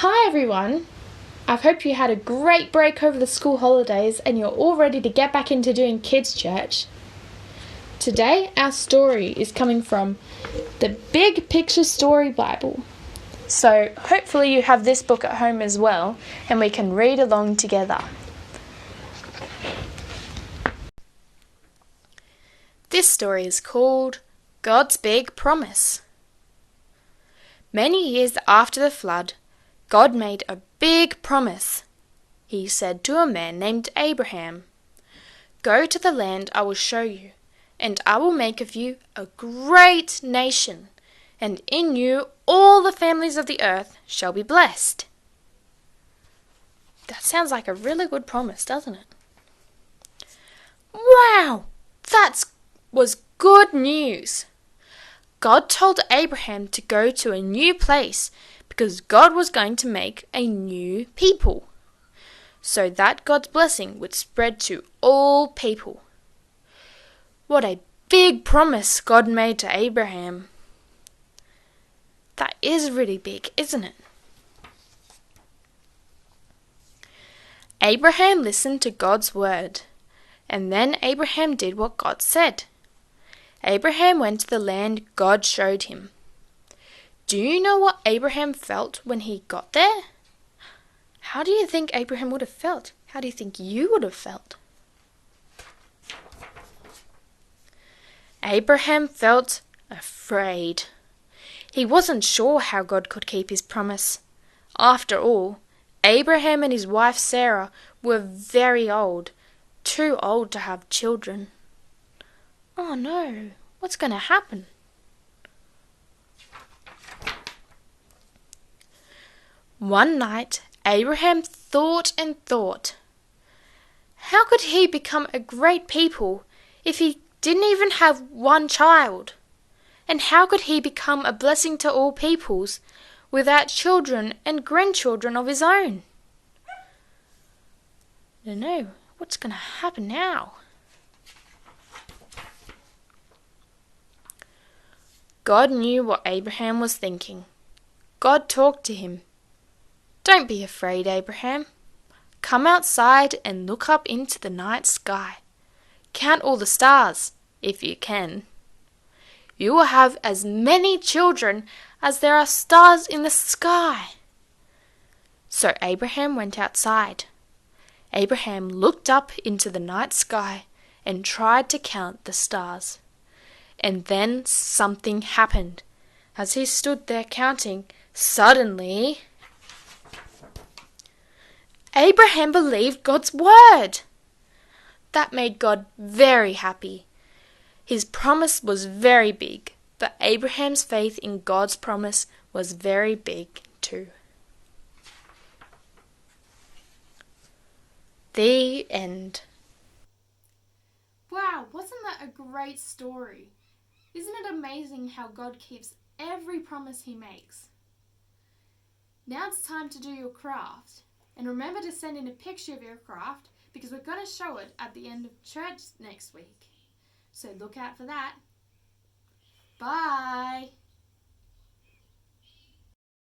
Hi everyone! I hope you had a great break over the school holidays and you're all ready to get back into doing kids' church. Today our story is coming from the Big Picture Story Bible. So hopefully you have this book at home as well and we can read along together. This story is called God's Big Promise. Many years after the flood, God made a big promise. He said to a man named Abraham, "Go to the land I will show you, and I will make of you a great nation, and in you all the families of the earth shall be blessed." That sounds like a really good promise, doesn't it? Wow! That was good news. God told Abraham to go to a new place because God was going to make a new people, so that God's blessing would spread to all people. What a big promise God made to Abraham. That is really big, isn't it? Abraham listened to God's word, and then Abraham did what God said. Abraham went to the land God showed him. Do you know what Abraham felt when he got there? How do you think Abraham would have felt? How do you think you would have felt? Abraham felt afraid. He wasn't sure how God could keep his promise. After all, Abraham and his wife Sarah were very old, too old to have children. Oh no, what's going to happen? One night, Abraham thought and thought. How could he become a great people if he didn't even have one child? And how could he become a blessing to all peoples without children and grandchildren of his own? I don't know. What's going to happen now? God knew what Abraham was thinking. God talked to him. "Don't be afraid, Abraham. Come outside and look up into the night sky. Count all the stars, if you can. You will have as many children as there are stars in the sky." So Abraham went outside. Abraham looked up into the night sky and tried to count the stars. And then something happened. As he stood there counting, suddenly Abraham believed God's word. That made God very happy. His promise was very big, but Abraham's faith in God's promise was very big too. The end. Wow, wasn't that a great story? Isn't it amazing how God keeps every promise he makes? Now it's time to do your craft. And remember to send in a picture of your craft because we're going to show it at the end of church next week. So look out for that. Bye!